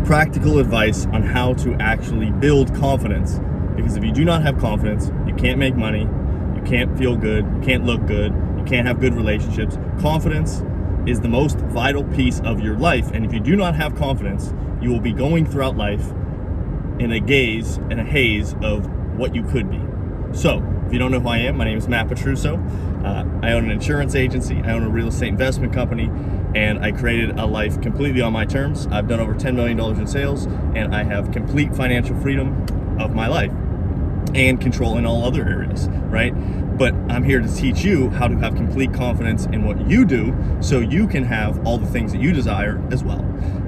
practical advice on how to actually build confidence. Because if you do not have confidence, you can't make money, you can't feel good, you can't look good, you can't have good relationships. Confidence is the most vital piece of your life. And if you do not have confidence, you will be going throughout life in a haze of what you could be. So, if you don't know who I am, my name is Matt Petruso. I own an insurance agency, I own a real estate investment company, and I created a life completely on my terms. I've done over $10 million in sales, and I have complete financial freedom of my life and control in all other areas, right? But I'm here to teach you how to have complete confidence in what you do so you can have all the things that you desire as well.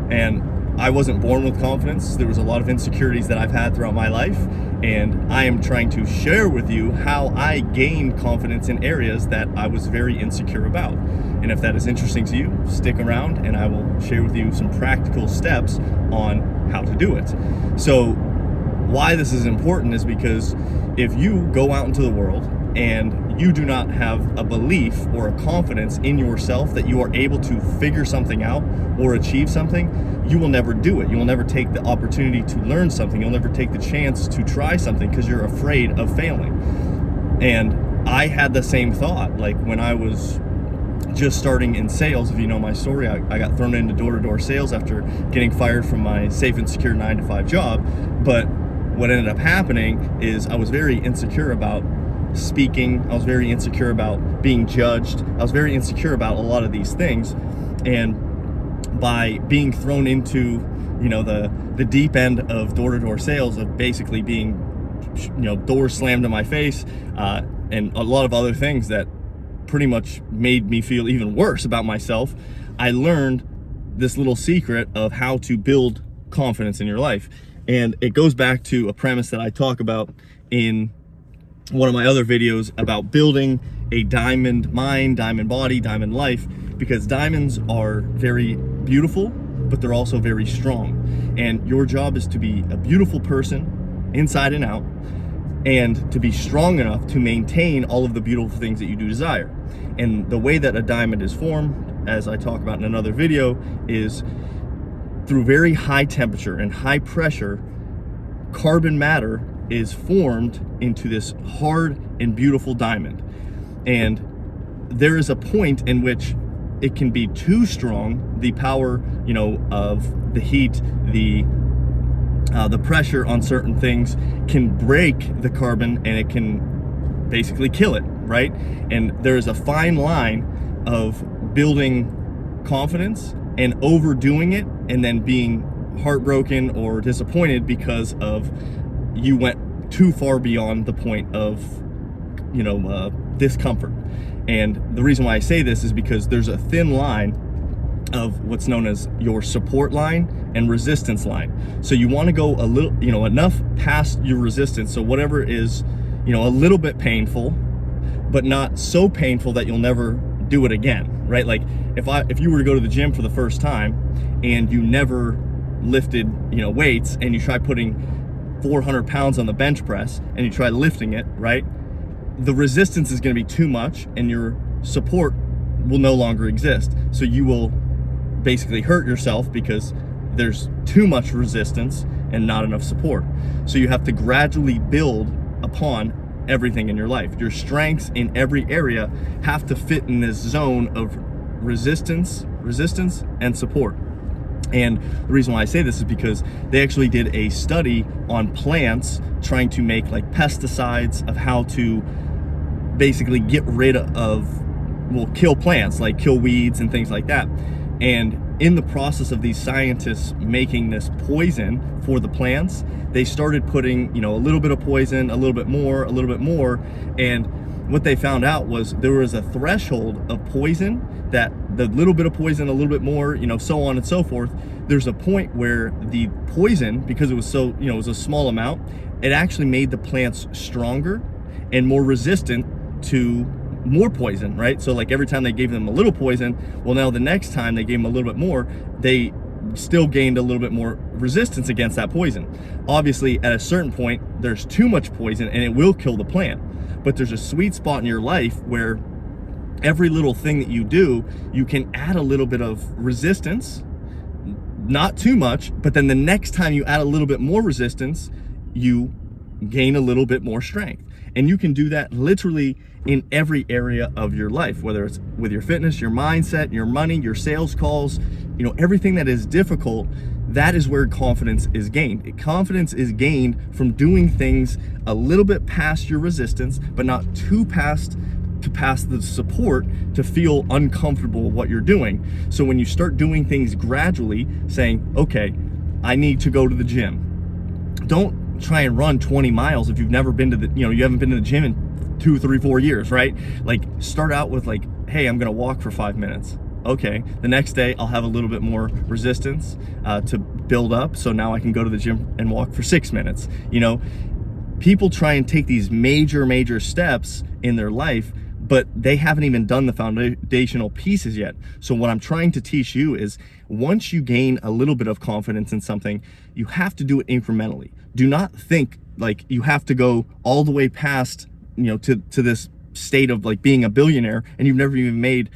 And I wasn't born with confidence. There was a lot of insecurities that I've had throughout my life, and I am trying to share with you how I gained confidence in areas that I was very insecure about. And if that is interesting to you, stick around and I will share with you some practical steps on how to do it. So why this is important is because if you go out into the world and you do not have a belief or a confidence in yourself that you are able to figure something out or achieve something, you will never do it. You will never take the opportunity to learn something. You'll never take the chance to try something because you're afraid of failing. And I had the same thought. Like when I was just starting in sales, if you know my story, I got thrown into door-to-door sales after getting fired from my safe and secure 9-to-5 job. But what ended up happening is I was very insecure about speaking. I was very insecure about being judged. I was very insecure about a lot of these things. And by being thrown into, the deep end of door-to-door sales, of basically being, doors slammed in my face, and a lot of other things that pretty much made me feel even worse about myself, I learned this little secret of how to build confidence in your life. And it goes back to a premise that I talk about in one of my other videos about building a diamond mind, diamond body, diamond life, because diamonds are very beautiful, but they're also very strong. And your job is to be a beautiful person inside and out, and to be strong enough to maintain all of the beautiful things that you do desire. And the way that a diamond is formed, as I talk about in another video, is through very high temperature and high pressure. Carbon matter is formed into this hard and beautiful diamond. And there is a point in which it can be too strong. The power, of the heat, the pressure on certain things can break the carbon, and it can basically kill it, right? And there's a fine line of building confidence and overdoing it and then being heartbroken or disappointed because of you went too far beyond the point of discomfort. And the reason why I say this is because there's a thin line of what's known as your support line and resistance line. So you want to go a little, enough past your resistance, so whatever is, a little bit painful, but not so painful that you'll never do it again, right? Like if you were to go to the gym for the first time and you never lifted, weights, and you try putting 400 pounds on the bench press and you try lifting it, right? The resistance is going to be too much and your support will no longer exist. So you will basically hurt yourself because there's too much resistance and not enough support. So you have to gradually build upon everything in your life. Your strengths in every area have to fit in this zone of resistance, and support. And the reason why I say this is because they actually did a study on plants trying to make like pesticides, of how to basically get rid of, kill plants, like kill weeds and things like that. And in the process of these scientists making this poison for the plants, they started putting, a little bit of poison, a little bit more, and what they found out was there was a threshold of poison, that the little bit of poison, a little bit more, so on and so forth. There's a point where the poison, because it was so, it was a small amount, it actually made the plants stronger and more resistant to more poison, right? So like every time they gave them a little poison, well, now the next time they gave them a little bit more, they still gained a little bit more resistance against that poison. Obviously, at a certain point, there's too much poison and it will kill the plant. But there's a sweet spot in your life where every little thing that you do, you can add a little bit of resistance, not too much, but then the next time you add a little bit more resistance, you gain a little bit more strength. And you can do that literally in every area of your life, whether it's with your fitness, your mindset, your money, your sales calls, everything that is difficult. That is where confidence is gained. Confidence is gained from doing things a little bit past your resistance, but not too past to pass the support to feel uncomfortable with what you're doing. So when you start doing things gradually, saying, okay, I need to go to the gym. Don't try and run 20 miles if you've never been to you haven't been to the gym in 2, 3, 4 years, right? Like, start out with like, hey, I'm gonna walk for 5 minutes. Okay, the next day I'll have a little bit more resistance to build up, so now I can go to the gym and walk for 6 minutes. People try and take these major steps in their life, but they haven't even done the foundational pieces yet. So what I'm trying to teach you is, once you gain a little bit of confidence in something, you have to do it incrementally. Do not think like you have to go all the way past, to this state of like being a billionaire and you've never even made,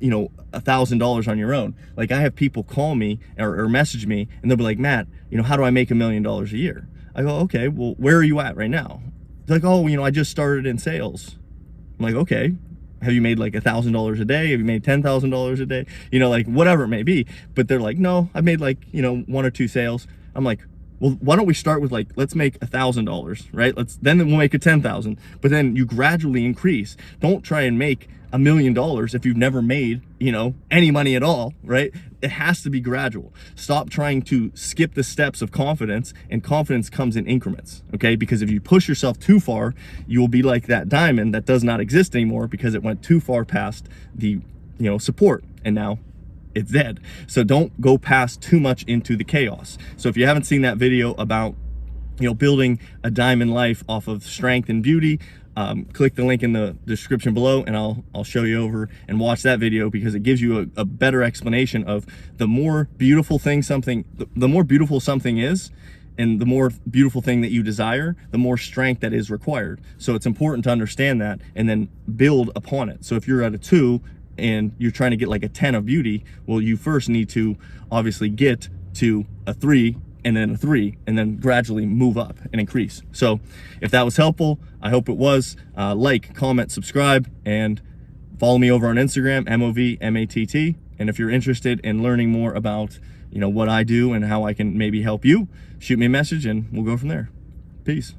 $1,000 on your own. Like, I have people call me or message me and they'll be like, Matt, how do I make $1 million a year? I go, okay, well, where are you at right now? They're like, oh, I just started in sales. I'm like, okay, have you made like $1,000 a day? Have you made $10,000 a day? Like whatever it may be. But they're like, no, I made like, 1 or 2 sales. I'm like, well, why don't we start with like, let's make $1,000, right? Then we'll make it 10,000. But then you gradually increase. Don't try and make $1 million if you've never made, any money at all, right? It has to be gradual. Stop trying to skip the steps of confidence, and confidence comes in increments, okay? Because if you push yourself too far, you will be like that diamond that does not exist anymore because it went too far past the, support, and now it's dead. So don't go past too much into the chaos. So if you haven't seen that video about, building a diamond life off of strength and beauty, click the link in the description below and I'll show you over and watch that video, because it gives you a better explanation of the more beautiful thing the more beautiful something is, and the more beautiful thing that you desire, the more strength that is required. So it's important to understand that and then build upon it. So if you're at a 2 and you're trying to get like a 10 of beauty, well, you first need to obviously get to a 3 and then a 3, and then gradually move up and increase. So if that was helpful, I hope it was. Like, comment, subscribe, and follow me over on Instagram, MOVMATT. And if you're interested in learning more about, what I do and how I can maybe help you, shoot me a message and we'll go from there. Peace.